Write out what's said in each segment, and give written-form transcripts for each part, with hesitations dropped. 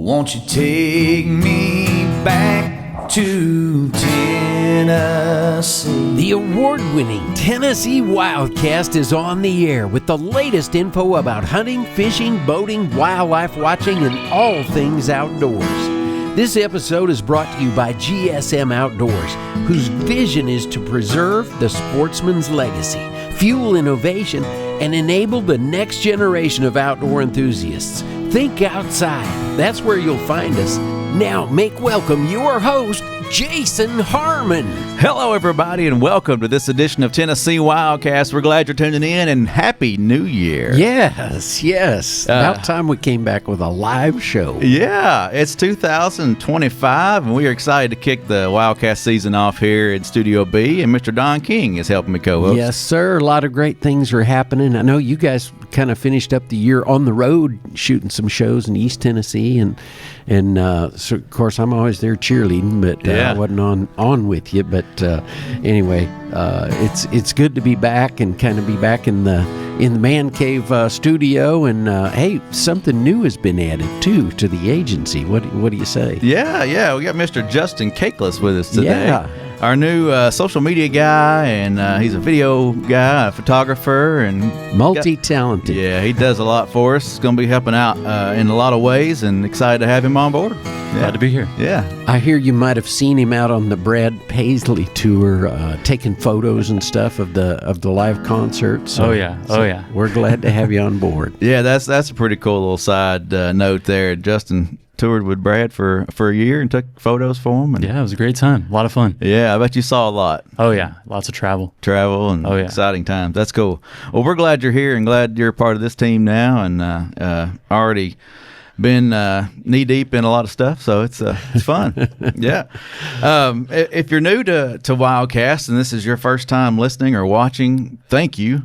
Won't you take me back to Tennessee? The award-winning Tennessee WildCast is on the air with the latest info about hunting, fishing, boating, wildlife watching, and all things outdoors. This episode is brought to you by GSM Outdoors, whose vision is to preserve the sportsman's legacy, fuel innovation, and enable the next generation of outdoor enthusiasts. Think outside. That's where you'll find us. Now, make welcome your host, Jason Harmon. Hello, everybody, and welcome to this edition of Tennessee WildCast. We're glad you're tuning in, and Happy New Year. Yes. About time we came back with a live show. Yeah, it's 2025, and we are excited to kick the WildCast season off here in Studio B, and Mr. Don King is helping me co-host. Yes, sir. A lot of great things are happening. I know you guys kind of finished up the year on the road shooting some shows in East Tennessee, and so of course I'm always there cheerleading, but I wasn't on with you. But anyway, it's good to be back and kind of be back in the man cave studio. And hey, something new has been added too to the agency. What do you say? Yeah, we got Mr. Justin Cakeless with us today. Yeah. Our new social media guy, and he's a video guy, a photographer, and multi-talented. He does a lot for us. He's going to be helping out in a lot of ways, and excited to have him on board. Glad to be here. Yeah. I hear you might have seen him out on the Brad Paisley tour, taking photos and stuff of the live concert. So, Oh yeah. We're glad to have you on board. Yeah, that's a pretty cool little side note there. Justin toured with Brad for a year and took photos for him. And Yeah, it was a great time. A lot of fun. yeah, I bet you saw a lot. Oh yeah, lots of travel. And exciting times. That's cool. Well, we're glad you're here and glad you're a part of this team now, and already been knee deep in a lot of stuff, so it's fun. Yeah. If you're new to WildCast and this is your first time listening or watching, thank you.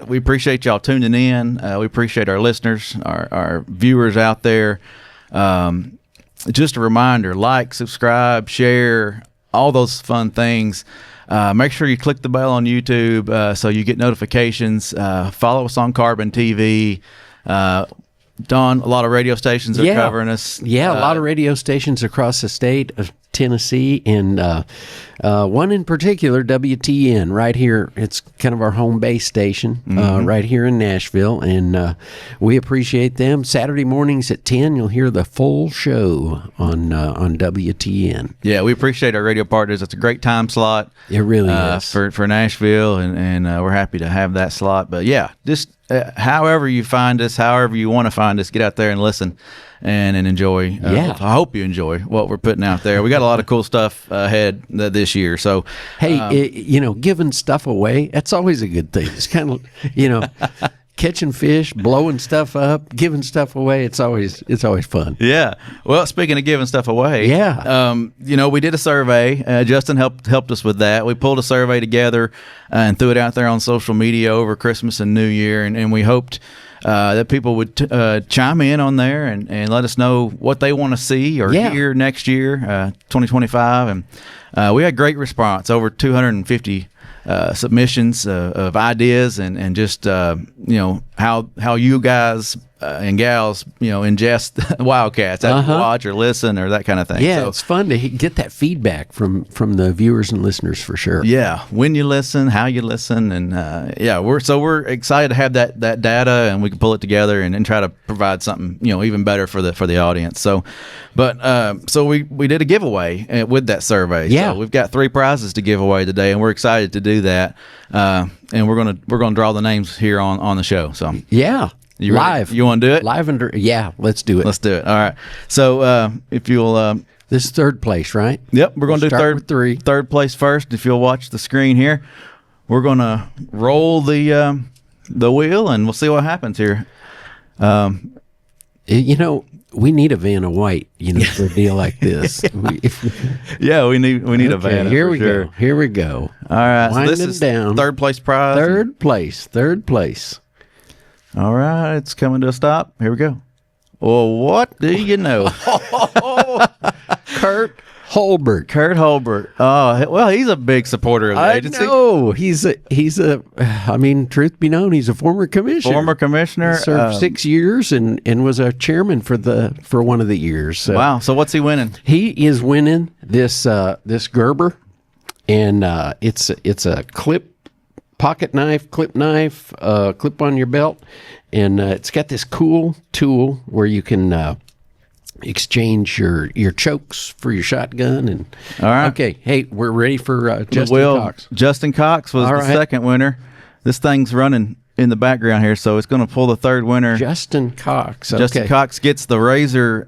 We appreciate y'all tuning in. We appreciate our listeners, our viewers out there. Just a reminder, like, subscribe, share, all those fun things. Make sure you click the bell on YouTube so you get notifications. Follow us on Carbon TV. Don, a lot of radio stations are covering us. Yeah, a lot of radio stations across the state of Tennessee, and one in particular, WTN, right here. It's kind of our home base station, right here in Nashville, and we appreciate them. Saturday mornings at 10, you'll hear the full show on WTN. Yeah, we appreciate our radio partners. It's a great time slot. It really is. For Nashville, and we're happy to have that slot. But yeah, just however you find us, however you want to find us, get out there and listen and enjoy. I hope you enjoy what we're putting out there. We got a lot of cool stuff ahead this year. So, hey, giving stuff away, that's always a good thing. It's kind of, catching fish, blowing stuff up, giving stuff away. It's always fun. Yeah. Well, speaking of giving stuff away, we did a survey. Justin helped us with that. We pulled a survey together and threw it out there on social media over Christmas and New Year, and we hoped that people would chime in on there and let us know what they want to see or hear next year, 2025. And we had great response, over 250 submissions of ideas and just how you guys and gals ingest Wildcats, watch or listen or that kind of thing. Yeah, so, it's fun to get that feedback from the viewers and listeners for sure. Yeah, when you listen, how you listen, and we're excited to have that data, and we can pull it together and try to provide something even better for the audience. So, so we did a giveaway with that survey. Yeah, so we've got 3 prizes to give away today, and we're excited to do that. And we're gonna draw the names here on the show. So yeah. You live. You want to do it? Live and let's do it. Let's do it. All right. So if you'll, this is third place, right? Yep. We're going to do third place first. If you'll watch the screen here, we're going to roll the wheel, and we'll see what happens here. We need a van of white, for a deal like this. Yeah, we need a van. Here we go. Here we go. All right. Winding so this is down. Third place prize. Third place. All right, it's coming to a stop. Here we go. Well, what do you know? Kurt, Holbert. Kurt Holbert. Oh, well, he's a big supporter of the agency. I know. He's a. I mean, truth be known, he's a former commissioner. Former commissioner. Served 6 years and was a chairman for one of the years. So Wow. So what's he winning? he is winning this Gerber, and it's a clip knife, clip on your belt, and it's got this cool tool where you can exchange your chokes for your shotgun. And All right. okay, hey, we're ready for Justin Cox. Justin Cox was All the right. second winner. This thing's running in the background here, so it's going to pull the third winner. Justin Cox. Okay. Justin Cox gets the Razor.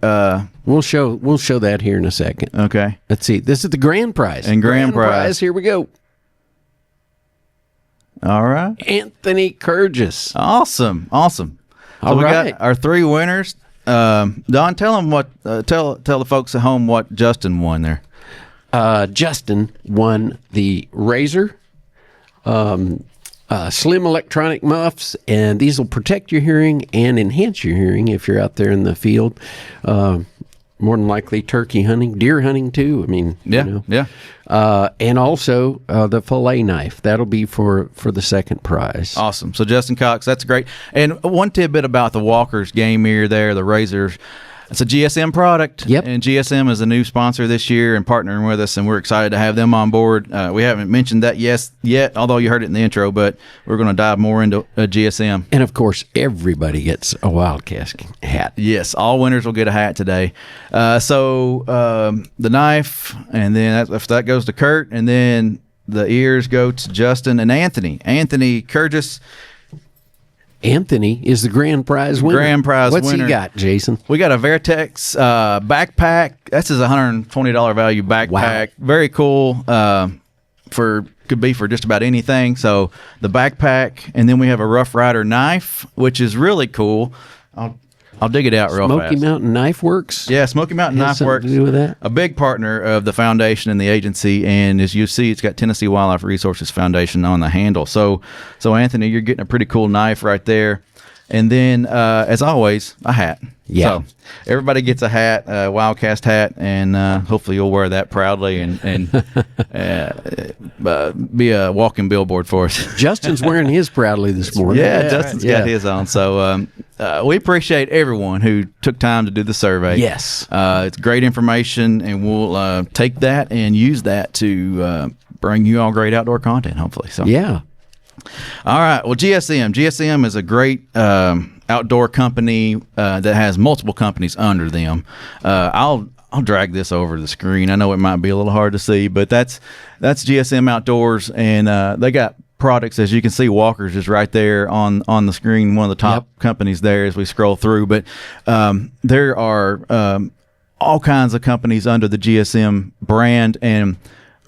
We'll show that here in a second. Okay. Let's see. This is the grand prize. And grand prize. Here we go. All right. Anthony Kurgis. Awesome. So All we right. got our three winners. Don, tell them what. Tell the folks at home what Justin won there. Justin won the Razor, slim electronic muffs, and these will protect your hearing and enhance your hearing if you're out there in the field. More than likely turkey hunting, deer hunting too. I mean, Yeah. Yeah. and also the fillet knife. That'll be for the second prize. Awesome. So Justin Cox, that's great. And one tidbit about the Walker's game ear there, the Razors. It's a GSM product. Yep. And GSM is a new sponsor this year and partnering with us, and we're excited to have them on board. We haven't mentioned that yet, although you heard it in the intro, but we're going to dive more into GSM. And of course, everybody gets a WildCast hat. Yes, all winners will get a hat today. So the knife, and then if that goes to Kurt, and then the ears go to Justin and Anthony. Anthony Kurgis. Anthony is the grand prize winner. Grand prize What's winner. he got, Jason? We got a Vertex backpack. That's his $120 value backpack. Wow. Very cool. Could be for just about anything. So the backpack, and then we have a Rough Rider knife, which is really cool. I'll dig it out real fast. Smoky Mountain Knife Works. Yeah, Smoky Mountain Has Knife something Works. to do with that? A big partner of the foundation and the agency, and as you see, it's got Tennessee Wildlife Resources Foundation on the handle. So Anthony, you're getting a pretty cool knife right there. And then, as always, a hat. Yeah. So everybody gets a hat, a WildCast hat, and hopefully you'll wear that proudly and be a walking billboard for us. Justin's wearing his proudly this morning. Yeah, Justin's got his on. So we appreciate everyone who took time to do the survey. Yes. It's great information, and we'll take that and use that to bring you all great outdoor content, hopefully. So Yeah. all right. Well, GSM is a great outdoor company that has multiple companies under them. I'll drag this over to the screen. I know it might be a little hard to see, but that's GSM Outdoors, and they got products, as you can see. Walker's is right there on the screen, one of the top companies there as we scroll through. But there are all kinds of companies under the GSM brand, and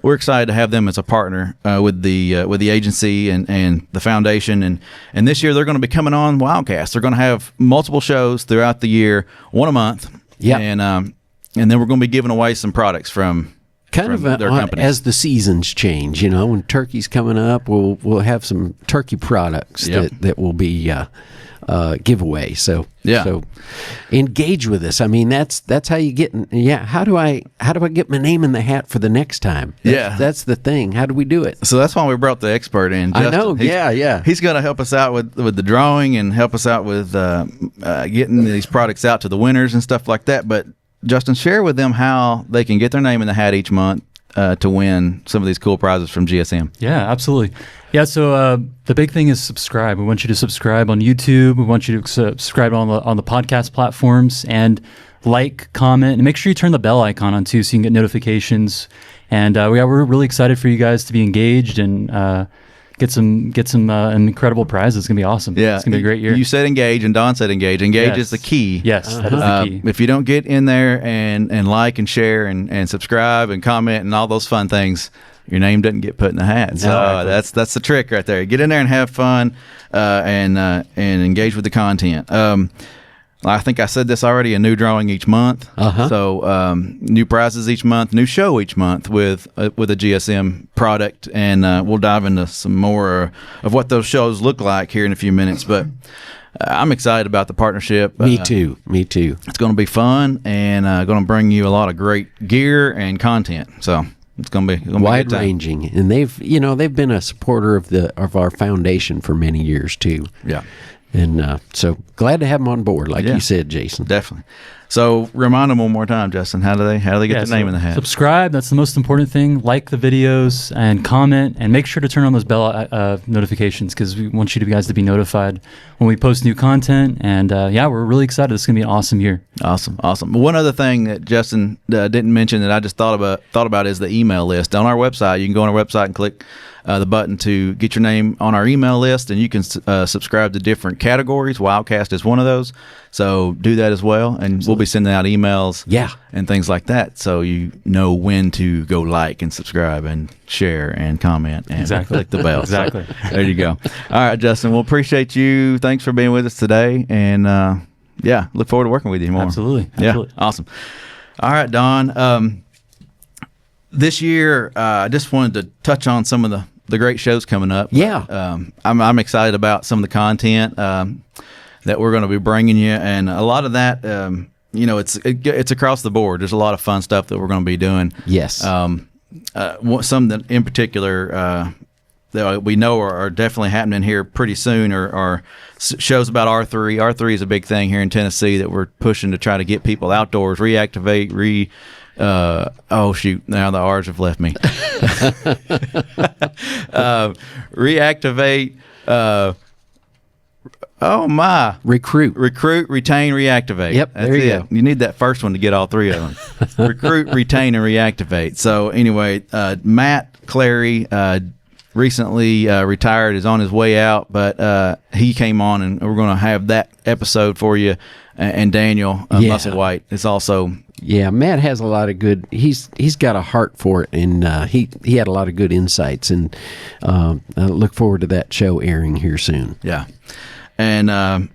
we're excited to have them as a partner with the agency and the foundation. And this year they're going to be coming on WildCast. They're going to have multiple shows throughout the year, one a month. Yeah. And then we're going to be giving away some products from their companies. As the seasons change, when turkey's coming up, we'll have some turkey products that will be giveaway. So engage with us. I mean, that's how you get. How do I get my name in the hat for the next time? That's the thing. How do we do it? So that's why we brought the expert in, Justin. I know. He's going to help us out with the drawing and help us out with getting these products out to the winners and stuff like that. But Justin, share with them how they can get their name in the hat each month to win some of these cool prizes from GSM. Yeah, absolutely. Yeah, so the big thing is subscribe. We want you to subscribe on YouTube. We want you to subscribe on the podcast platforms, and like, comment, and make sure you turn the bell icon on too, so you can get notifications. And we're really excited for you guys to be engaged and get some incredible prizes. It's gonna be awesome. Yeah, it's gonna be a great year. You said engage, and Don said engage. Engage is the key. Yes, that is the key. If you don't get in there and like and share and subscribe and comment and all those fun things, your name doesn't get put in the hat. So that's the trick right there. Get in there and have fun and engage with the content. I think I said this already, a new drawing each month. So new prizes each month, new show each month with a GSM product, and we'll dive into some more of what those shows look like here in a few minutes. But I'm excited about the partnership. Me too. It's going to be fun and going to bring you a lot of great gear and content. So it's going to be wide ranging, and they've been a supporter of our foundation for many years too. Yeah, and so glad to have them on board, like you said, Jason. Definitely. So remind them one more time, Justin. How do they get the name in the hat? Subscribe. That's the most important thing. Like the videos and comment, and make sure to turn on those bell notifications because we want you guys to be notified when we post new content. And we're really excited. It's going to be an awesome year. Awesome. One other thing that Justin didn't mention that I just thought about is the email list on our website. You can go on our website and click the button to get your name on our email list, and you can subscribe to different categories. WildCast is one of those, so do that as well, and we'll be sending out emails and things like that, so you know when to go like and subscribe and share and comment and click the bell. Exactly. So, there you go. All right, Justin, we'll appreciate you. Thanks for being with us today, and look forward to working with you more. Absolutely. Yeah, awesome. All right, Don. This year, I just wanted to touch on some of the great shows coming up. Yeah. I'm excited about some of the content that we're going to be bringing you, and a lot of that, it's across the board. There's a lot of fun stuff that we're going to be doing. Yes. Some that in particular that we know are definitely happening here pretty soon are shows about R3. R3 is a big thing here in Tennessee that we're pushing to try to get people outdoors, reactivate, oh shoot, now the R's have left me. Reactivate, recruit, retain, reactivate. Yep, that's there you it. go. You need that first one to get all three of them. Recruit, retain, and reactivate. So anyway, Matt Clary recently retired, is on his way out, but he came on, and we're going to have that episode for you. And Daniel Musselwhite is also. Yeah, Matt has a lot of good. He's got a heart for it, and he had a lot of good insights, and I look forward to that show airing here soon. Yeah, and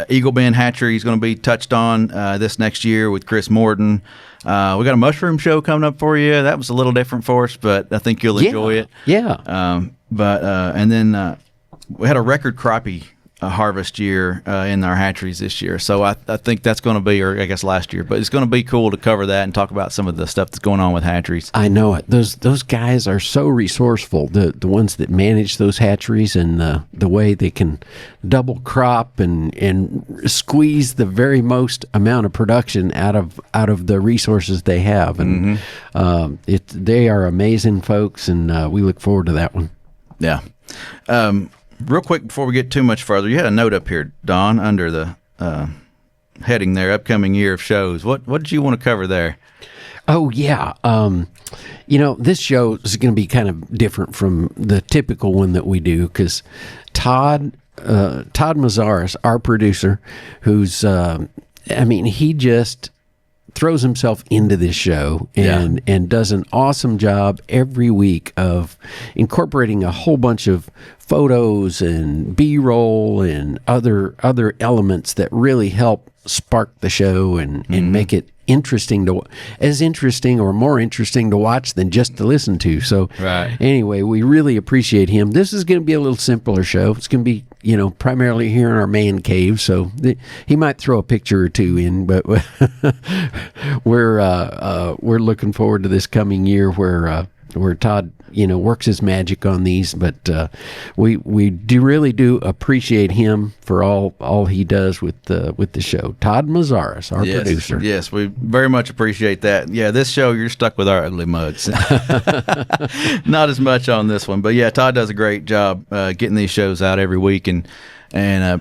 Eagle Bend Hatchery is going to be touched on this next year with Chris Morton. We got a mushroom show coming up for you. That was a little different for us, but I think you'll enjoy it. Yeah. And then we had a record crappie harvest year in our hatcheries this year, so I think that's going to be, or I guess last year, but it's going to be cool to cover that and talk about some of the stuff that's going on with hatcheries. I know it. Those guys are so resourceful. The ones that manage those hatcheries, and the way they can double crop and squeeze the very most amount of production out of the resources they have, and they are amazing folks, and we look forward to that one. Yeah. Real quick before we get too much further, you had a note up here, Don, under the heading there, upcoming year of shows. What did you want to cover there? Oh, yeah. This show is going to be kind of different from the typical one that we do, because Todd Mazzaris, our producer, who's, he just throws himself into this show and does an awesome job every week of incorporating a whole bunch of photos and B-roll and other elements that really help spark the show and make it interesting or more interesting to watch than just to listen to. So anyway, we really appreciate him. This is going to be a little simpler show. It's going to be, primarily here in our man cave. So he might throw a picture or two in, but we're looking forward to this coming year where Todd, works his magic on these, but we really do appreciate him for all he does with the show. Todd Mazzaris, our producer. Yes, we very much appreciate that. Yeah, this show, you're stuck with our ugly mugs. Not as much on this one, but yeah, Todd does a great job getting these shows out every week and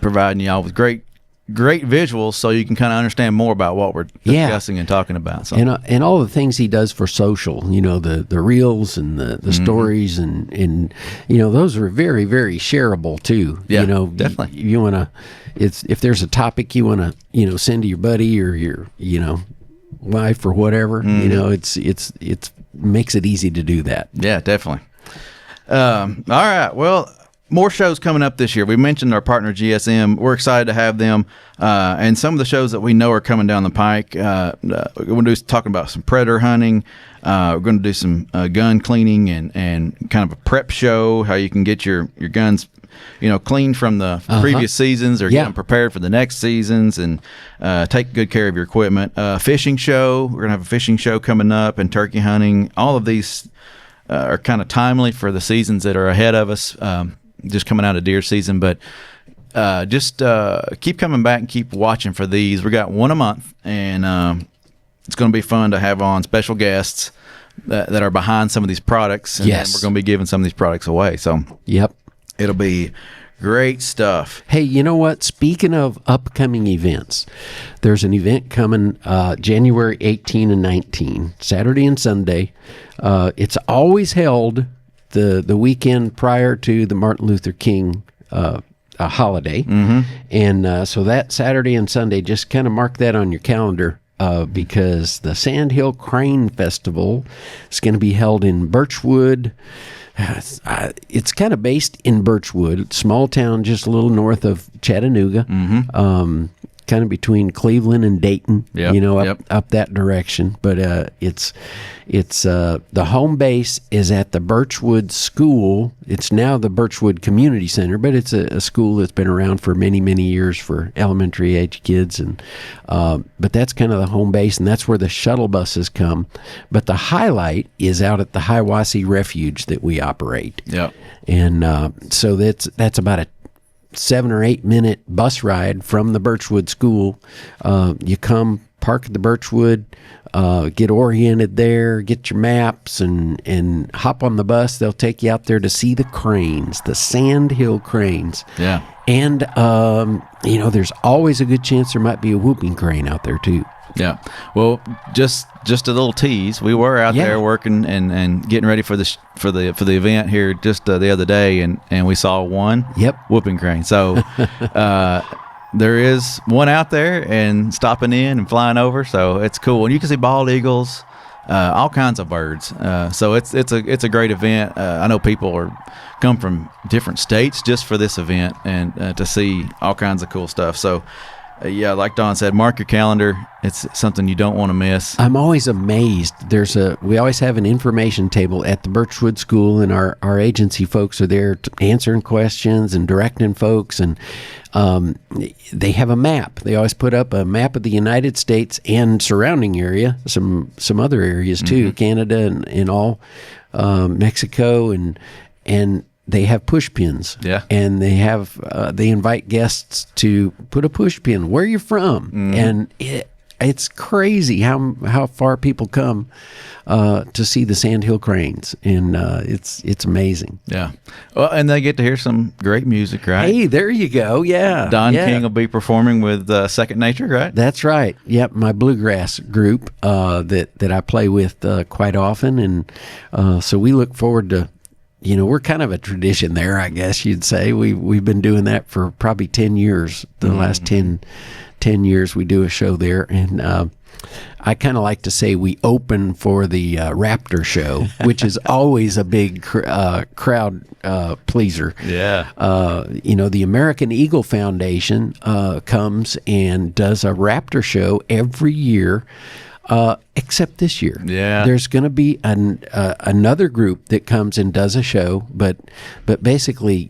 providing y'all with great visuals, so you can kind of understand more about what we're discussing and talking about. So. And all the things he does for social, the reels and the stories and those are very, very shareable too. Yeah, definitely. You want to, if there's a topic you want to, send to your buddy or your, wife or whatever, it's makes it easy to do that. Yeah, definitely. All right. Well, more shows coming up this year. We mentioned our partner GSM. We're excited to have them, and some of the shows that we know are coming down the pike. We're going to do talking about some predator hunting. We're going to do some gun cleaning and kind of a prep show, how you can get your guns, clean from the previous seasons or get them prepared for the next seasons, and take good care of your equipment. Fishing show. We're going to have a fishing show coming up, and turkey hunting. All of these are kind of timely for the seasons that are ahead of us. Just coming out of deer season, but just keep coming back and keep watching for these. We got one a month, and it's going to be fun to have on special guests that are behind some of these products. And then we're going to be giving some of these products away. So it'll be great stuff. Hey, you know what? Speaking of upcoming events, there's an event coming January 18 and 19, Saturday and Sunday. It's always held the weekend prior to the Martin Luther King holiday. And so that Saturday and Sunday, just kind of mark that on your calendar, because the Sandhill Crane Festival is going to be held in Birchwood. It's kind of based in Birchwood, small town just a little north of Chattanooga, kind of between Cleveland and Dayton, up that direction. But it's the home base is at the Birchwood School. It's now the Birchwood Community Center, but it's a school that's been around for many, many years for elementary age kids. And but that's kind of the home base, and that's where the shuttle buses come. But the highlight is out at the Hiwassee Refuge that we operate. And so that's about a 7 or 8 minute bus ride from the Birchwood School. You come, park at the Birchwood, get oriented there, get your maps, and hop on the bus. They'll take you out there to see the cranes, the Sandhill cranes. And there's always a good chance there might be a whooping crane out there too. Well, just a little tease. We were out there working and getting ready for the event here just the other day, and we saw one whooping crane. So there is one out there and stopping in and flying over. So it's cool, and you can see bald eagles, all kinds of birds. So it's a great event. I know people come from different states just for this event and to see all kinds of cool stuff. So. Like Don said, mark your calendar. It's something you don't want to miss. I'm always amazed. We always have an information table at the Birchwood School, and our agency folks are there answering questions and directing folks. And they have a map. They always put up a map of the United States and surrounding area, some other areas too, Canada and all, Mexico, and they have push pins. And they invite guests to put a push pin where you're from. And it's crazy how far people come to see the Sandhill cranes, and it's amazing. Well, and they get to hear some great music, right? Hey, there you go. Don King will be performing with Second Nature, right? That's right. Yep, my bluegrass group that I play with quite often, and so we look forward to. We're kind of a tradition there, I guess you'd say. We've been doing that for probably 10 years. The last 10 years we do a show there. And I kind of like to say we open for the Raptor show, which is always a big crowd pleaser. The American Eagle Foundation comes and does a Raptor show every year. Except this year. There's going to be another group that comes and does a show, but basically,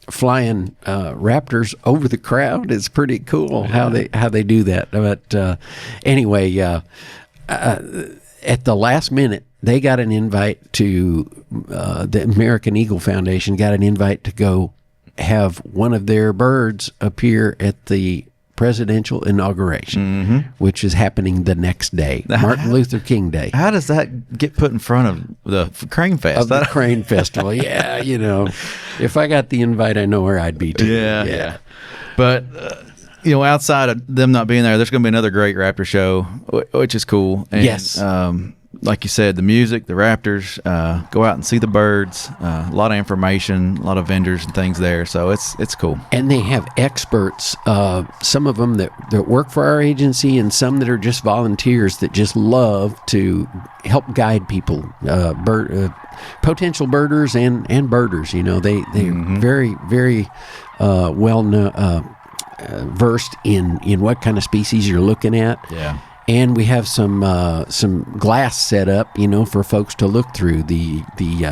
flying Raptors over the crowd is pretty cool. How they do that. But anyway, at the last minute, they got an invite to the American Eagle Foundation got an invite to go have one of their birds appear at the presidential inauguration, which is happening the next day, Martin Luther King Day. How does that get put in front of the Crane Fest? Of the Crane Festival, if I got the invite, I know where I'd be too. But outside of them not being there's going to be another great Raptor show, which is cool. And, like you said, the music, the raptors, go out and see the birds, a lot of information, a lot of vendors and things there. So it's cool. And they have experts, some of them that work for our agency and some that are just volunteers that just love to help guide people, potential birders and birders. You know, they're very, very versed in what kind of species you're looking at. Yeah. And we have some glass set up, you know, for folks to look through the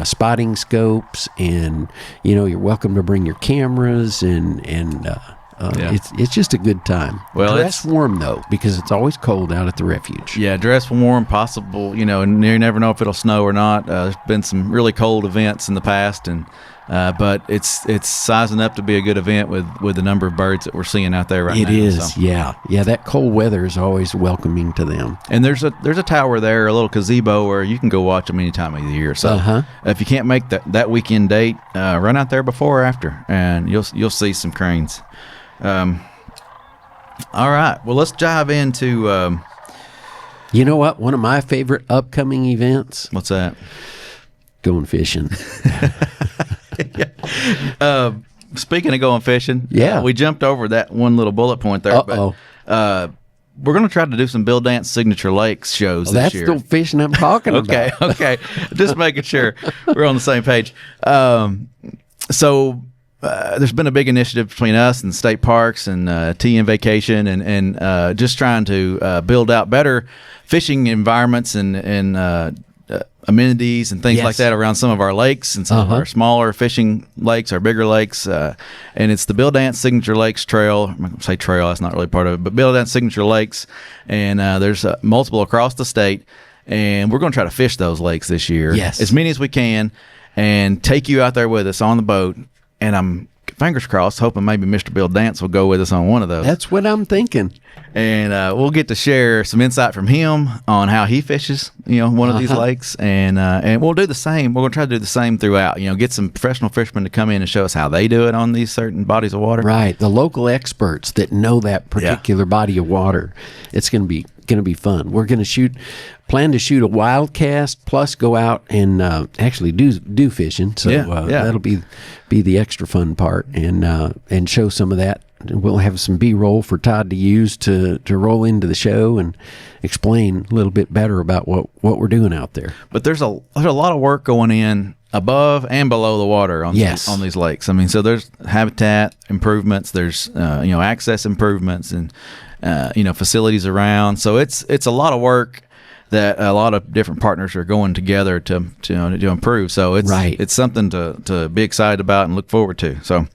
spotting scopes, and you know, you're welcome to bring your cameras, and it's just a good time. Well, dress warm though, because it's always cold out at the refuge. Yeah, dress warm, possible. You know, and you never know if it'll snow or not. There's been some really cold events in the past, and but it's sizing up to be a good event with the number of birds that we're seeing out there right now. It is, so. Yeah. That cold weather is always welcoming to them. And there's a tower there, a little gazebo where you can go watch them any time of the year. So if you can't make that weekend date, run out there before or after, and you'll see some cranes. All right, well, let's dive into. You know what? One of my favorite upcoming events. What's that? Going fishing. Speaking of going fishing, yeah, we jumped over that one little bullet point there. But we're going to try to do some Bill Dance Signature Lakes shows this year. That's the fishing I'm talking about. Okay. Just making sure we're on the same page. So there's been a big initiative between us and state parks and TN Vacation and just trying to build out better fishing environments and amenities and things like that around some of our lakes and some of our smaller fishing lakes, our bigger lakes. And it's the Bill Dance Signature Lakes Trail. I'm going to say trail, that's not really part of it, but Bill Dance Signature Lakes. And there's multiple across the state. And we're going to try to fish those lakes this year. Yes. As many as we can, and take you out there with us on the boat. And I'm fingers crossed, hoping maybe Mr. Bill Dance will go with us on one of those. That's what I'm thinking. And we'll get to share some insight from him on how he fishes, you know, one of these lakes. And we'll do the same. We're going to try to do the same throughout, you know, get some professional fishermen to come in and show us how they do it on these certain bodies of water. Right. The local experts that know that particular body of water. It's going to be fun. We're going to plan to shoot a WildCast plus go out and actually do fishing. So that'll be the extra fun part, and show some of that. We'll have some B-roll for Todd to use to roll into the show and explain a little bit better about what we're doing out there. But there's a lot of work going in above and below the water on these lakes. I mean, so there's habitat improvements, there's access improvements, and facilities around. So it's a lot of work that a lot of different partners are going together to improve. So it's something to be excited about and look forward to. So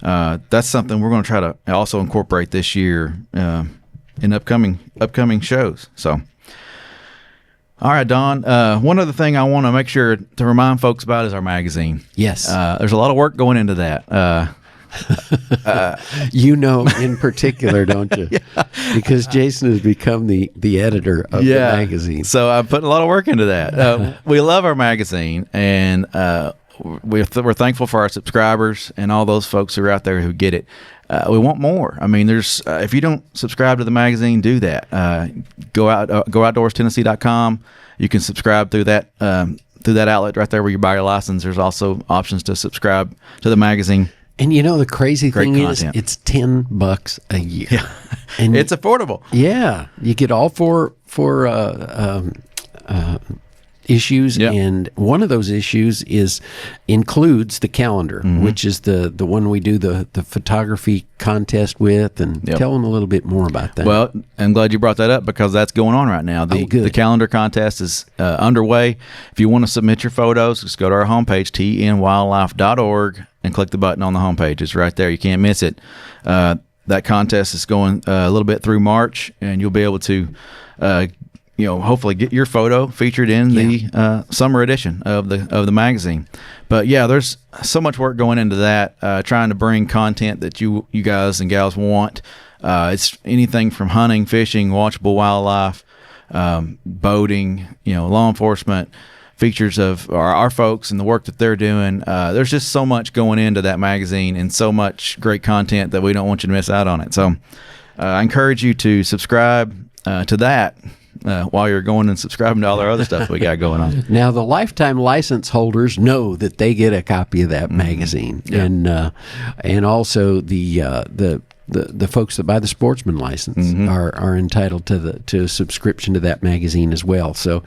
that's something we're going to try to also incorporate this year in upcoming shows. So, all right, Don. One other thing I want to make sure to remind folks about is our magazine. Yes, there's a lot of work going into that. In particular, don't you? Because Jason has become the editor of the magazine. So I put a lot of work into that. We love our magazine, and we're thankful for our subscribers and all those folks who are out there who get it. We want more. I mean, there's if you don't subscribe to the magazine, do that. Go outdoorstennessee.com. You can subscribe through that outlet right there where you buy your license. There's also options to subscribe to the magazine. And the crazy thing content. is, it's $10 a year. Yeah, and it's affordable. Yeah, you get all four issues, and one of those issues includes the calendar, which is the one we do the photography contest with, and tell them a little bit more about that. Well, I'm glad you brought that up because that's going on right now. The calendar contest is underway. If you want to submit your photos, just go to our homepage, tnwildlife.org, and click the button on the homepage. It's right there. You can't miss it. That contest is going a little bit through March, and you'll be able to hopefully get your photo featured in the summer edition of the magazine. But there's so much work going into that, trying to bring content that you guys and gals want. It's anything from hunting, fishing, watchable wildlife, boating, law enforcement, features of our folks and the work that they're doing. There's just so much going into that magazine and so much great content that we don't want you to miss out on it. So I encourage you to subscribe to that. while you're going and subscribing to all our other stuff we got going on. Now, the lifetime license holders know that they get a copy of that magazine, and also the folks that buy the sportsman license are entitled to a subscription to that magazine as well. So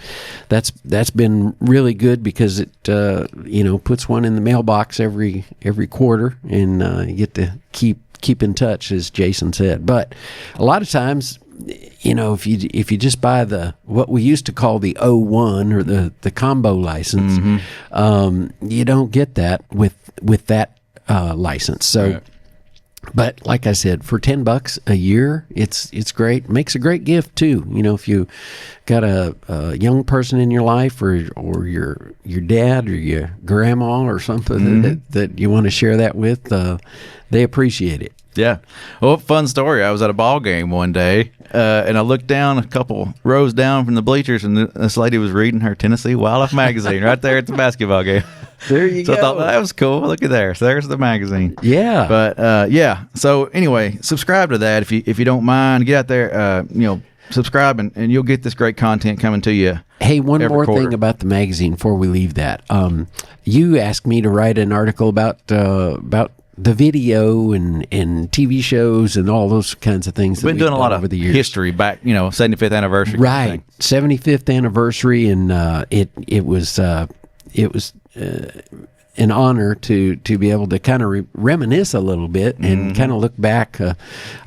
that's been really good because it puts one in the mailbox every quarter, and you get to keep in touch, as Jason said. But a lot of times, if you just buy what we used to call the 01 or the combo license, you don't get that with that license. So. Right. But like I said, for $10 a year, it's great. It makes a great gift too. If you got a young person in your life, or your dad or your grandma or something that you want to share that with, they appreciate it. Yeah. Well, fun story. I was at a ball game one day, and I looked down a couple rows down from the bleachers, and this lady was reading her Tennessee Wildlife magazine right there at the basketball game. There you go. So I thought, well, that was cool. Look at there. So there's the magazine. Yeah. But So anyway, subscribe to that if you don't mind. Get out there. Subscribe, and you'll get this great content coming to you. Hey, one more quarter. thing about the magazine before we leave that. You asked me to write an article about the video and TV shows and all those kinds of things. We've been doing a lot of over the years. History back, 75th anniversary. Right, 75th anniversary, and it was an honor to be able to kind of reminisce a little bit and kind of look back.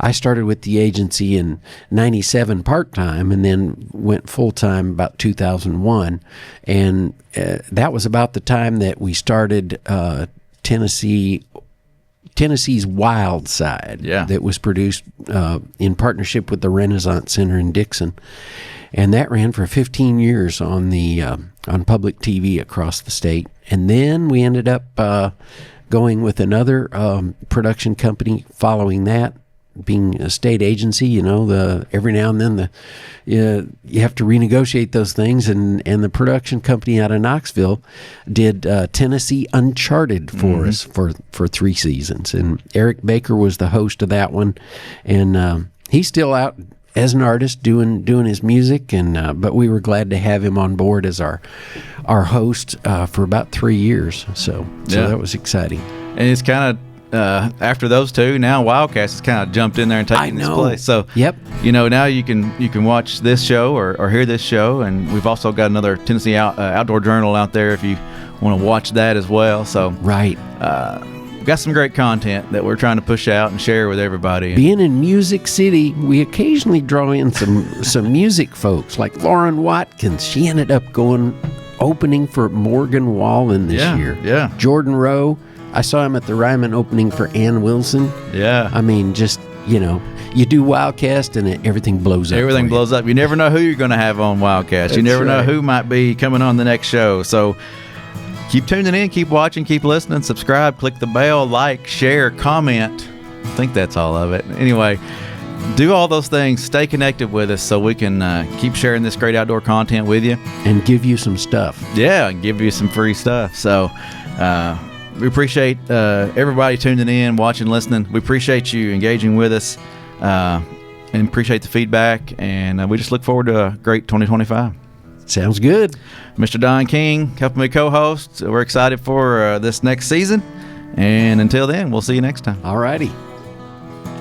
I started with the agency in '97 part-time, and then went full-time about 2001, and that was about the time that we started Tennessee's Wild Side, that was produced in partnership with the Renaissance Center in Dixon, and that ran for 15 years on public TV across the state. And then we ended up going with another production company following that, being a state agency. Every now and then you have to renegotiate those things, and the production company out of Knoxville did Tennessee Uncharted for us for 3 seasons, and Eric Baker was the host of that one, and he's still out as an artist doing his music, and but we were glad to have him on board as our host for about 3 years. So that was exciting. And it's kind of after those two, now WildCast has kind of jumped in there and taken this place. So now you can watch this show or hear this show, and we've also got another Tennessee Outdoor Journal out there if you want to watch that as well. So right. We've got some great content that we're trying to push out and share with everybody. Being in Music City, we occasionally draw in some music folks, like Lauren Watkins. She ended up opening for Morgan Wallen this year. Yeah. Jordan Rowe, I saw him at the Ryman opening for Ann Wilson. Yeah. I mean, just, you do WildCast and everything blows up. Everything blows up. You never know who you're going to have on WildCast. You never know who might be coming on the next show. So keep tuning in, keep watching, keep listening, subscribe, click the bell, like, share, comment. I think that's all of it. Anyway, do all those things. Stay connected with us so we can keep sharing this great outdoor content with you. And give you some stuff. Yeah, and give you some free stuff. So we appreciate everybody tuning in, watching, listening. We appreciate you engaging with us and appreciate the feedback. And we just look forward to a great 2025. Sounds good. Mr. Don King, helping me co-host. We're excited for this next season. And until then, we'll see you next time. All righty.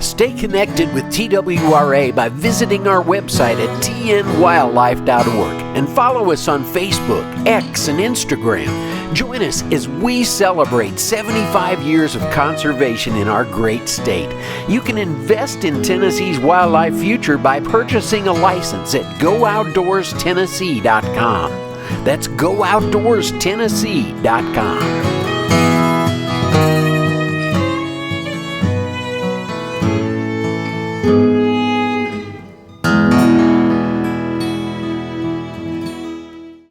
Stay connected with TWRA by visiting our website at tnwildlife.org and follow us on Facebook, X, and Instagram. Join us as we celebrate 75 years of conservation in our great state. You can invest in Tennessee's wildlife future by purchasing a license at GoOutdoorsTennessee.com. That's GoOutdoorsTennessee.com.